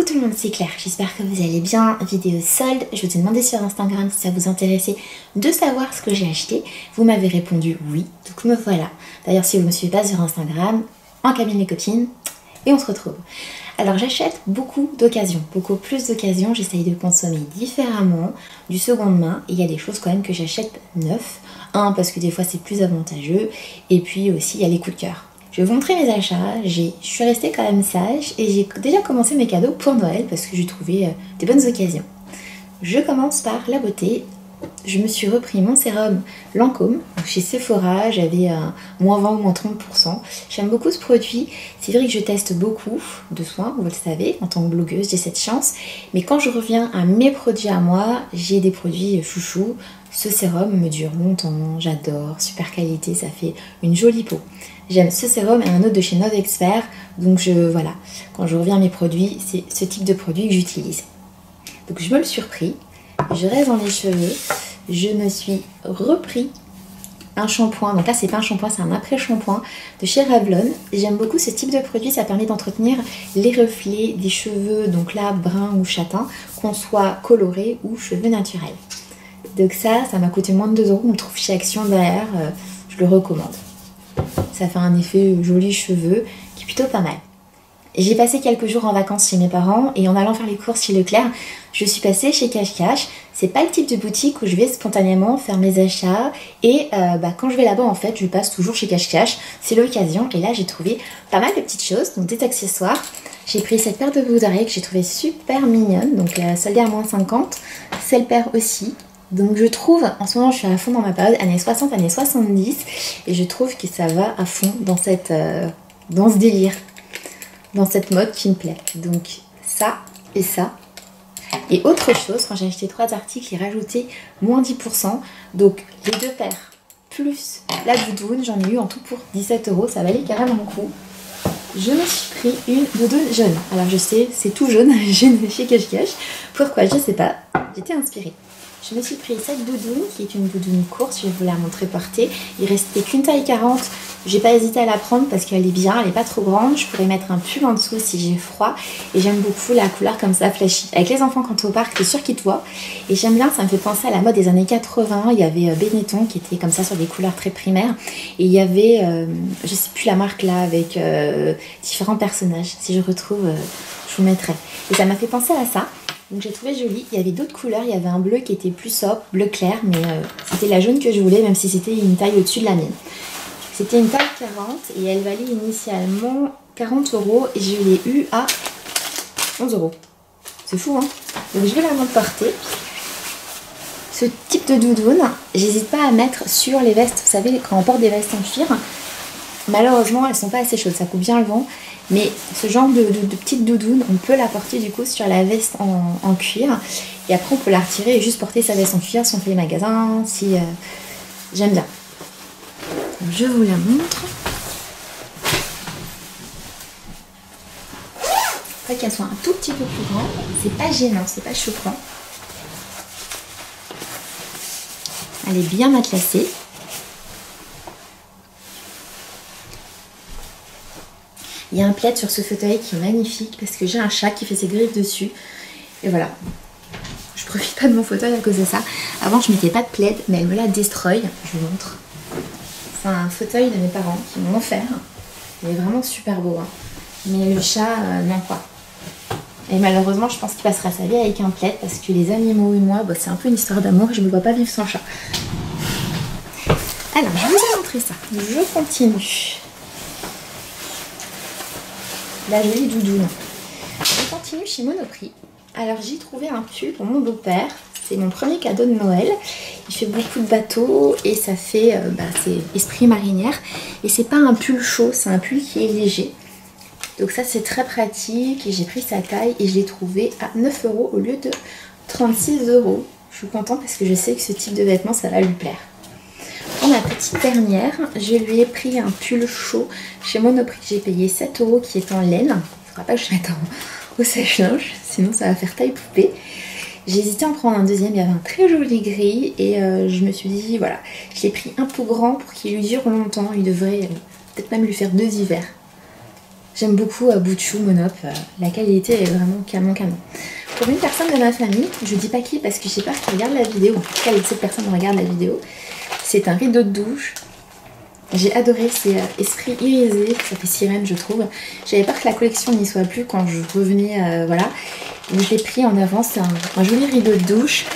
tout le monde, c'est Claire, j'espère que vous allez bien. Vidéo solde, je vous ai demandé sur Instagram si ça vous intéressait de savoir ce que j'ai acheté. Vous m'avez répondu oui, donc me voilà. D'ailleurs si vous ne me suivez pas sur Instagram, en cabine les copines, et on se retrouve. Alors j'achète beaucoup d'occasions, beaucoup plus d'occasions, j'essaye de consommer différemment, du seconde main, et il y a des choses quand même que j'achète neuf. Un, parce que des fois c'est plus avantageux, et puis aussi il y a les coups de cœur. Je vais vous montrer mes achats, je suis restée quand même sage et j'ai déjà commencé mes cadeaux pour Noël parce que j'ai trouvé des bonnes occasions. Je commence par la beauté. Je me suis repris mon sérum Lancôme. Chez Sephora, j'avais moins 20 ou moins 30%. J'aime beaucoup ce produit. C'est vrai que je teste beaucoup de soins, vous le savez, en tant que blogueuse, j'ai cette chance. Mais quand je reviens à mes produits à moi, j'ai des produits chouchous. Ce sérum me dure longtemps, j'adore, super qualité, ça fait une jolie peau. J'aime ce sérum et un autre de chez Novexpert, donc voilà, quand je reviens à mes produits, c'est ce type de produit que j'utilise. Donc je me le suis repris, je reste dans les cheveux, je me suis repris un shampoing, donc là c'est pas un shampoing, c'est un après-shampoing de chez Revlon. J'aime beaucoup ce type de produit, ça permet d'entretenir les reflets des cheveux, donc là brun ou châtain, qu'on soit coloré ou cheveux naturels. Donc ça m'a coûté moins de 2 €, on le trouve chez Action derrière, je le recommande. Ça fait un effet joli cheveux qui est plutôt pas mal. J'ai passé quelques jours en vacances chez mes parents et en allant faire les courses chez Leclerc, je suis passée chez Cash Cash. C'est pas le type de boutique où je vais spontanément faire mes achats et quand je vais là-bas en fait, je passe toujours chez Cash Cash. C'est l'occasion et là j'ai trouvé pas mal de petites choses, donc des accessoires. J'ai pris cette paire de boucles d'oreilles que j'ai trouvé super mignonne, donc soldée à moins 50. Cette paire aussi. Donc je trouve, en ce moment je suis à fond dans ma période années 60, années 70 et je trouve que ça va à fond dans dans ce délire, dans cette mode qui me plaît. Donc ça et ça. Et autre chose, quand j'ai acheté 3 articles, j'ai rajouté moins 10%. Donc les 2 paires plus la doudoune, j'en ai eu en tout pour 17 €, ça valait carrément le coup. Je me suis pris une doudoune jaune. Alors je sais, c'est tout jaune, j'ai chez Cash Cash. Pourquoi? Je sais pas, j'étais inspirée. Je me suis pris cette doudoune qui est une doudoune courte, je vais vous la montrer portée. Il restait qu'une taille 40, j'ai pas hésité à la prendre parce qu'elle est bien, elle est pas trop grande. Je pourrais mettre un pull en dessous si j'ai froid. Et j'aime beaucoup la couleur comme ça, flashy. Avec les enfants quand tu es au parc, t'es sûr qu'ils te voient. Et j'aime bien, ça me fait penser à la mode des années 80. Il y avait Benetton qui était comme ça sur des couleurs très primaires. Et il y avait, je sais plus la marque là, avec différents personnages. Si je retrouve, je vous mettrai. Et ça m'a fait penser à ça. Donc j'ai trouvé joli, il y avait d'autres couleurs, il y avait un bleu qui était plus sobre, bleu clair, mais c'était la jaune que je voulais, même si c'était une taille au-dessus de la mienne. C'était une taille 40 et elle valait initialement 40 € et je l'ai eu à 11 €. C'est fou hein. Donc je vais la porter. Ce type de doudoune, j'hésite pas à mettre sur les vestes, vous savez quand on porte des vestes en cuir, malheureusement elles sont pas assez chaudes, ça coupe bien le vent. Mais ce genre de petite doudoune, on peut la porter du coup sur la veste en cuir. Et après on peut la retirer et juste porter sa veste en cuir si on fait les magasins, si j'aime bien. Donc, je vous la montre. Après qu'elle soit un tout petit peu plus grande, c'est pas gênant, c'est pas choquant. Elle est bien matelassée. Il y a un plaid sur ce fauteuil qui est magnifique parce que j'ai un chat qui fait ses griffes dessus. Et voilà. Je profite pas de mon fauteuil à cause de ça. Avant, je mettais pas de plaid, mais elle me l'a destroy. Je vous montre. C'est un fauteuil de mes parents qui m'ont offert. Il est vraiment super beau. Hein. Mais le chat, non quoi. Et malheureusement, je pense qu'il passera sa vie avec un plaid parce que les animaux et moi, c'est un peu une histoire d'amour et je ne me vois pas vivre sans chat. Alors, je vous ai montré ça. Je continue. La jolie doudoune. Je continue chez Monoprix. Alors j'ai trouvé un pull pour mon beau-père. C'est mon premier cadeau de Noël. Il fait beaucoup de bateaux et ça fait c'est esprit marinière. Et c'est pas un pull chaud, c'est un pull qui est léger. Donc ça c'est très pratique et j'ai pris sa taille et je l'ai trouvé à 9 € au lieu de 36 €. Je suis contente parce que je sais que ce type de vêtements ça va lui plaire. Pour ma petite dernière, je lui ai pris un pull chaud chez Monoprix. J'ai payé 7 € qui est en laine. Il ne faudra pas que je mette au sèche-linge, sinon ça va faire taille poupée. J'ai hésité à en prendre un deuxième, il y avait un très joli gris et je me suis dit voilà, je l'ai pris un peu grand pour qu'il lui dure longtemps. Il devrait peut-être même lui faire 2 hivers. J'aime beaucoup Butchou Monop, la qualité est vraiment canon. Pour une personne de ma famille, je dis pas qui parce que j'ai peur qu'elle regarde la vidéo, en tout cas cette personne regarde la vidéo, c'est un rideau de douche. J'ai adoré, c'est esprit irisé, ça fait sirène je trouve. J'avais peur que la collection n'y soit plus quand je revenais, voilà. Donc je l'ai pris en avance, c'est un joli rideau de douche.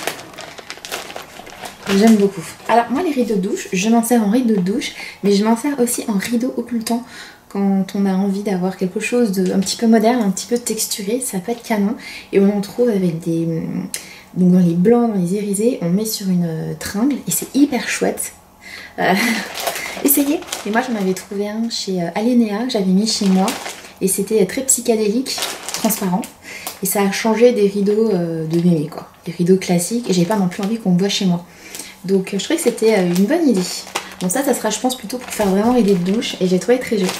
J'aime beaucoup. Alors moi les rideaux de douche, je m'en sers en rideau de douche, mais je m'en sers aussi en rideau occultant. Quand on a envie d'avoir quelque chose de un petit peu moderne, un petit peu texturé, ça peut être canon. Et on en trouve avec des... Donc dans les blancs, dans les irisés, on met sur une tringle et c'est hyper chouette. Essayez. Et moi j'en avais trouvé un chez Alénéa que j'avais mis chez moi. Et c'était très psychédélique, transparent. Et ça a changé des rideaux de mémé quoi. Des rideaux classiques. Et j'avais pas non plus envie qu'on me voit chez moi. Donc je trouvais que c'était une bonne idée. Donc ça sera je pense plutôt pour faire vraiment rideau de douche. Et j'ai trouvé très joli.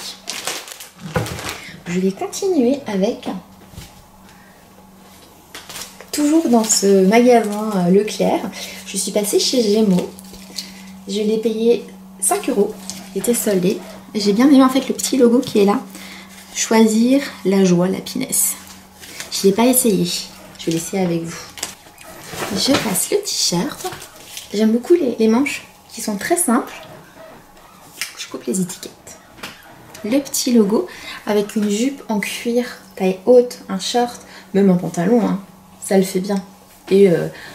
Je vais continuer avec, toujours dans ce magasin Leclerc, je suis passée chez Gémeaux, je l'ai payé 5 €, il était soldé, j'ai bien aimé en fait le petit logo qui est là, choisir la joie, la pinesse. Je l'ai pas essayé, je vais l'essayer avec vous. Je passe le t-shirt, j'aime beaucoup les manches qui sont très simples, je coupe les étiquettes. Le petit logo avec une jupe en cuir taille haute, un short, même un pantalon, hein, ça le fait bien. Et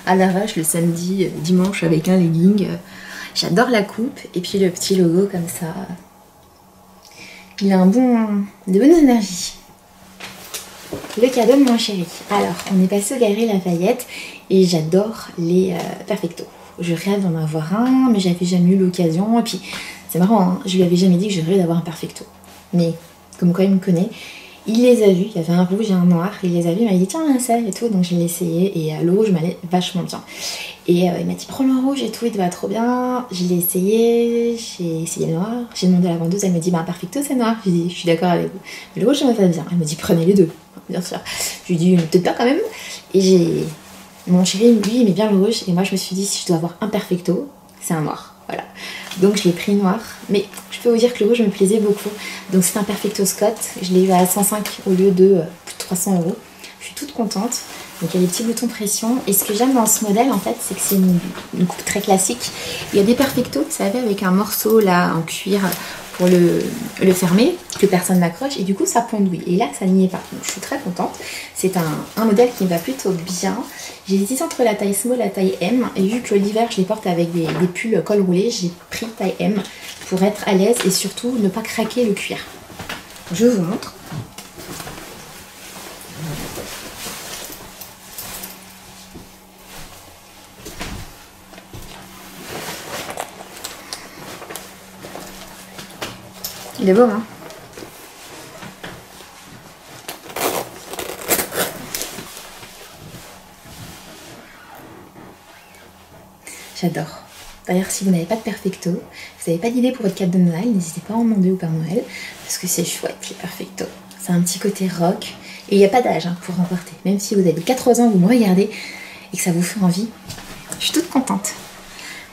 à l'arrache le samedi, dimanche avec un legging, j'adore la coupe. Et puis le petit logo comme ça, il a de bonnes énergies. Le cadeau de mon chéri. Alors, on est passé au Galeries Lafayette et j'adore les Perfecto. Je rêve d'en avoir un, mais j'avais jamais eu l'occasion. Et puis, c'est marrant, hein, je lui avais jamais dit que je rêvais d'avoir un Perfecto. Mais, comme quoi il me connaît, il les a vus. Il y avait un rouge et un noir. Il les a vus, il m'a dit tiens, un ça et tout. Donc, je l'ai essayé et le rouge m'allait vachement bien. Et il m'a dit prends le rouge et tout, il te va trop bien. Je l'ai essayé, j'ai essayé le noir. J'ai demandé à la vendeuse, elle me dit bah, un Perfecto c'est noir. Je lui ai dit je suis d'accord avec vous. Mais le rouge, ça me va bien. Elle me dit prenez les deux, bien sûr. Je lui ai dit peut-être pas quand même. Et mon chéri, lui, il aimait bien le rouge. Et moi, je me suis dit si je dois avoir un Perfecto, c'est un noir. Voilà. Donc, je l'ai pris noir. Mais je peux vous dire que le rouge me plaisait beaucoup. Donc, c'est un Perfecto Scott. Je l'ai eu à 105 au lieu de plus de 300 €. Je suis toute contente. Donc, il y a des petits boutons pression. Et ce que j'aime dans ce modèle, en fait, c'est que c'est une coupe très classique. Il y a des Perfecto, vous savez, avec un morceau là en cuir pour le fermer, que personne n'accroche. Et du coup, ça pendouille. Et là, ça n'y est pas. Donc, je suis très contente. C'est un modèle qui me va plutôt bien. J'ai hésité entre la taille small et la taille M. Et vu que l'hiver, je les porte avec des pulls col roulé, j'ai pris taille M pour être à l'aise et surtout ne pas craquer le cuir. Je vous montre. Il est beau, hein? J'adore. D'ailleurs, si vous n'avez pas de Perfecto, vous n'avez pas d'idée pour votre cadeau de Noël, n'hésitez pas à en demander au Père Noël, parce que c'est chouette les Perfecto. C'est un petit côté rock, et il n'y a pas d'âge hein, pour remporter. Même si vous avez 80 ans, vous me regardez, et que ça vous fait envie, je suis toute contente.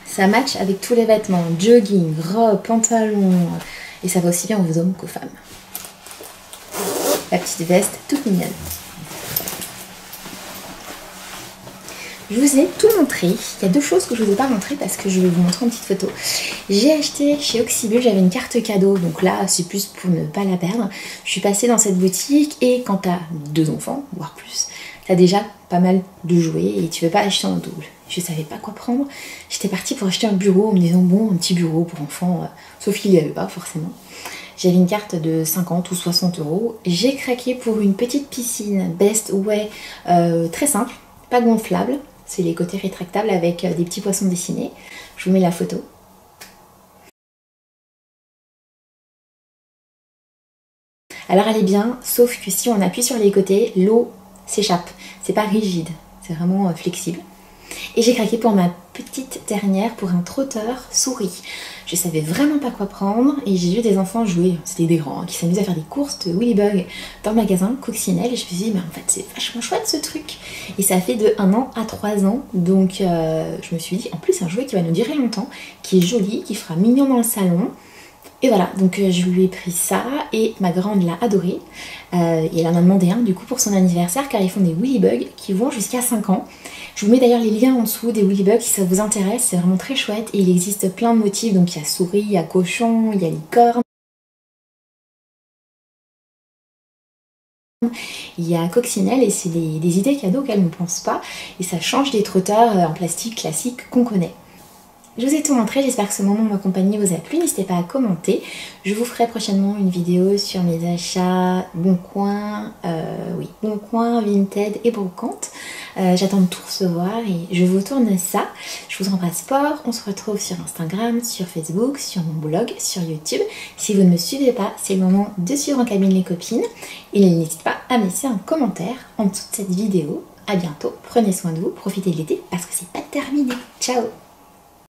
Ça match avec tous les vêtements, jogging, robe, pantalon, et ça va aussi bien aux hommes qu'aux femmes. La petite veste, toute mignonne. Je vous ai tout montré. Il y a deux choses que je ne vous ai pas montrées parce que je vais vous montrer une petite photo. J'ai acheté chez Oxybul, j'avais une carte cadeau, donc là c'est plus pour ne pas la perdre. Je suis passée dans cette boutique et quand tu as 2 enfants, voire plus, tu as déjà pas mal de jouets et tu ne veux pas acheter en double. Je ne savais pas quoi prendre. J'étais partie pour acheter un bureau en me disant bon, un petit bureau pour enfants, sauf qu'il n'y avait pas forcément. J'avais une carte de 50 ou 60 €. J'ai craqué pour une petite piscine Best Way très simple, pas gonflable. C'est les côtés rétractables avec des petits poissons dessinés. Je vous mets la photo. Alors elle est bien, sauf que si on appuie sur les côtés, l'eau s'échappe. C'est pas rigide, c'est vraiment flexible. Et j'ai craqué pour ma petite dernière pour un trotteur souris. Je savais vraiment pas quoi prendre et j'ai vu des enfants jouer, c'était des grands, qui s'amusaient à faire des courses de Willybug dans le magasin Coccinelle et je me suis dit mais en fait c'est vachement chouette ce truc. Et ça fait de 1 an à 3 ans, donc je me suis dit en plus c'est un jouet qui va nous durer longtemps, qui est joli, qui fera mignon dans le salon Et voilà, donc je lui ai pris ça et ma grande l'a adoré. Et elle en a demandé un du coup pour son anniversaire car ils font des Woollybugs qui vont jusqu'à 5 ans. Je vous mets d'ailleurs les liens en dessous des Woollybugs si ça vous intéresse, c'est vraiment très chouette. Et il existe plein de motifs, donc il y a souris, il y a cochon, il y a licorne. Il y a coccinelle et c'est des idées cadeaux auxquelles on ne pense pas. Et ça change des trotteurs en plastique classiques qu'on connaît. Je vous ai tout montré, j'espère que ce moment de ma compagnie vous a plu, n'hésitez pas à commenter. Je vous ferai prochainement une vidéo sur mes achats Boncoin, Boncoin, Vinted et Brocante. J'attends de tout recevoir et je vous tourne ça. Je vous embrasse fort, on se retrouve sur Instagram, sur Facebook, sur mon blog, sur YouTube. Si vous ne me suivez pas, c'est le moment de suivre En Cabine les copines. Et n'hésitez pas à me laisser un commentaire en dessous de cette vidéo. A bientôt, prenez soin de vous, profitez de l'été parce que c'est pas terminé. Ciao!